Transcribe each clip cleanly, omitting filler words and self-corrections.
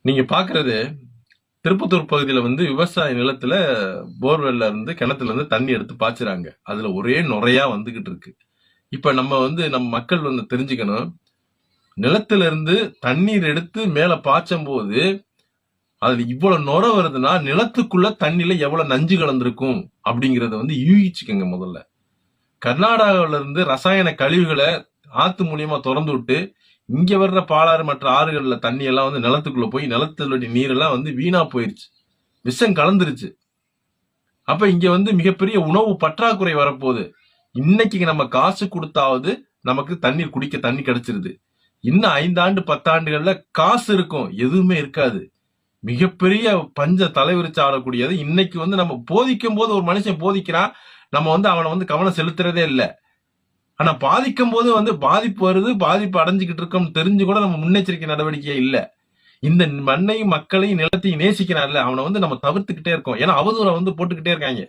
நீங்க பாக்குறது திருப்பத்தூர் பகுதியில வந்து விவசாய நிலத்துல போர்வெல்ல இருந்து கிணத்துல இருந்து தண்ணி எடுத்து பாய்ச்சுறாங்க. அதுல ஒரே நுரையா வந்துகிட்டு இருக்கு. இப்ப நம்ம வந்து நம்ம மக்கள் வந்து தெரிஞ்சுக்கணும். நிலத்துல இருந்து தண்ணீர் எடுத்து மேல பாய்ச்சும் போது அதுல இவ்வளவு நுரை வருதுன்னா நிலத்துக்குள்ள தண்ணியில எவ்வளவு நஞ்சு கலந்திருக்கும் அப்படிங்கறத வந்து யூகிச்சுக்கங்க முதல்ல. கர்நாடகாவில இருந்து ரசாயன கழிவுகளை ஆத்து மூலியமா திறந்து விட்டு இங்க வர்ற பாலாறு மற்ற ஆறுகள்ல தண்ணி எல்லாம் வந்து நிலத்துக்குள்ள போய் நிலத்தோட நீரெல்லாம் வந்து வீணா போயிருச்சு, விஷம் கலந்துருச்சு. அப்ப இங்க வந்து மிகப்பெரிய உணவு பற்றாக்குறை வரப்போகுது. இன்னைக்கு நம்ம காசு கொடுத்தாவது நமக்கு தண்ணீர் குடிக்க தண்ணி கிடைச்சிருது. இன்னும் 5 ஆண்டு 10 ஆண்டுகள்ல காசு இருக்கும், எதுவுமே இருக்காது. மிகப்பெரிய பஞ்ச தலைவிரிச்சு ஆடக்கூடியது. இன்னைக்கு வந்து நம்ம போதிக்கும் போது ஒரு மனுஷன் போதிக்கிறான், நம்ம வந்து அவனை வந்து கவனம் செலுத்துறதே இல்லை. ஆனா பாதிக்கும் போது வந்து பாதிப்பு வருது, பாதிப்பு அடைஞ்சுக்கிட்டு இருக்கோம் தெரிஞ்சு கூட நம்ம முன்னெச்சரிக்கை நடவடிக்கை இல்ல. இந்த மண்ணையும் மக்களையும் நிலத்தையும் நேசிக்கிறான்ல அவனை வந்து நம்ம தவிர்த்துக்கிட்டே இருக்கோம். ஏன்னா அவதூறை வந்து போட்டுக்கிட்டே இருக்காங்க.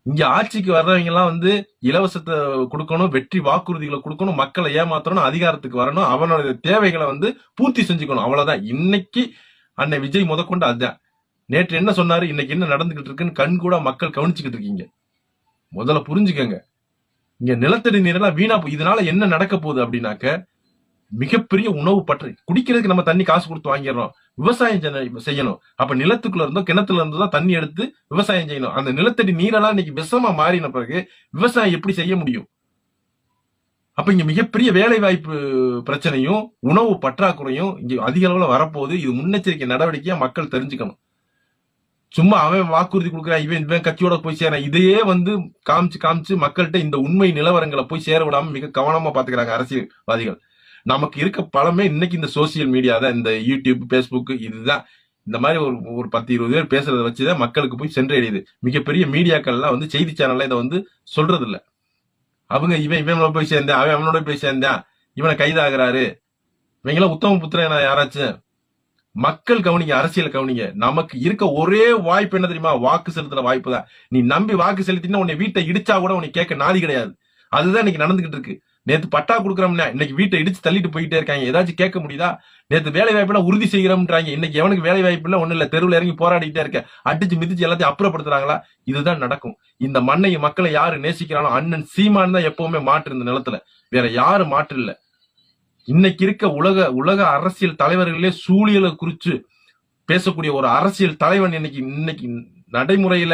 இங்க ஆட்சிக்கு வர்றவங்க எல்லாம் வந்து இலவசத்தை கொடுக்கணும், வெற்றி வாக்குறுதிகளை கொடுக்கணும், மக்களை ஏமாத்தணும், அதிகாரத்துக்கு வரணும், அவனோட தேவைகளை வந்து பூர்த்தி செஞ்சுக்கணும். அவ்வளவுதான். இன்னைக்கு அன்னை விஜய் முதற்கொண்டு அதுதான். நேற்று என்ன சொன்னாரு, இன்னைக்கு என்ன நடந்துகிட்டு இருக்குன்னு கண் கூட மக்கள் கவனிச்சுக்கிட்டு இருக்கீங்க. முதல்ல புரிஞ்சுக்கங்க. இங்க நிலத்தடி நீரெல்லாம் வீணா இதனால என்ன நடக்க போகுது அப்படின்னாக்க மிகப்பெரிய உணவு பற்று. குடிக்கிறதுக்கு நம்ம தண்ணி காசு கொடுத்து வாங்கிடுறோம், விவசாயம் செய்யணும். அப்ப நிலத்துக்குள்ள இருந்தோ கிணத்துல இருந்து தான் தண்ணி எடுத்து விவசாயம் செய்யணும். அந்த நிலத்தடி நீரெல்லாம் இன்னைக்கு விஷமா மாறின பிறகு விவசாயம் எப்படி செய்ய முடியும்? அப்ப இங்க மிகப்பெரிய வேலை வாய்ப்பு பிரச்சனையும் உணவு பற்றாக்குறையும் இங்க அதிக அளவுல வரப்போகுது. இது முன்னெச்சரிக்கை நடவடிக்கையா மக்கள் தெரிஞ்சுக்கணும். சும்மா அவன் வாக்குறுதி கொடுக்குறான், இவன் கட்சியோட போய் சேரான், இதையே வந்து காமிச்சு மக்கள்கிட்ட இந்த உண்மை நிலவரங்களை போய் சேர விடாம மிக கவனமா பாத்துக்கிறாங்க அரசியல்வாதிகள். நமக்கு இருக்க பலமே இன்னைக்கு இந்த சோசியல் மீடியா தான், இந்த யூடியூப், பேஸ்புக், இதுதான். இந்த மாதிரி ஒரு 10-20 பேர் பேசுறதை வச்சுதான் மக்களுக்கு போய் சென்றடையுது. மிகப்பெரிய மீடியாக்கள் எல்லாம் வந்து செய்தி சேனல்ல இதை வந்து சொல்றது இல்ல. அவங்க இவனோட போய் சேர்ந்தேன், அவனோட போய் சேர்ந்தேன், இவனை கைதாகிறாரு, இவங்கெல்லாம் உத்தம புத்திரன் யாராச்சும். மக்கள் கவனிங்க, அரசியல் கவனிங்க. நமக்கு இருக்க ஒரே வாய்ப்பு என்ன தெரியுமா? வாக்கு செலுத்துற வாய்ப்பு தான். நீ நம்பி வாக்கு செலுத்தினா உன்னை வீட்டை இடிச்சா கூட உன்னை கேட்க நாதி கிடையாது. அதுதான் இன்னைக்கு நடந்துகிட்டு இருக்கு. நேத்து பட்டா கொடுக்குறோம்னா இன்னைக்கு வீட்டை இடிச்சு தள்ளிட்டு போயிட்டே இருக்காங்க. ஏதாச்சும் கேட்க முடியுதா? நேத்து வேலை வாய்ப்பு உறுதி செய்கிறோம்ன்றாங்க. இன்னைக்கு எவனுக்கு வேலை வாய்ப்பு இல்ல, ஒண்ணு இல்ல, தெருவில் இறங்கி போராடிட்டே இருக்க, அடிச்சு மிதிச்சு எல்லாத்தையும் அப்புறப்படுத்துறாங்களா? இதுதான் நடக்கும். இந்த மண்ணையும் மக்களை யாரு நேசிக்கிறானோ அண்ணன் சீமான் தான் எப்பவுமே மாற்று இந்த நிலத்துல. வேற யாரு மாற்று இல்ல. இன்னைக்கு இருக்க உலக அரசியல் தலைவர்களே சூழியலை குறிச்சு பேசக்கூடிய ஒரு அரசியல் தலைவன் இன்னைக்கு நடைமுறையில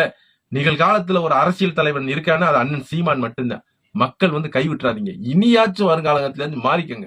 நிகழ்காலத்துல ஒரு அரசியல் தலைவன் இருக்கான்னு அது அண்ணன் சீமான் மட்டும்தான். மக்கள் வந்து கைவிட்டுறாதீங்க. இனியாச்சும் வருங்காலத்துல இருந்து மாறிக்கங்க.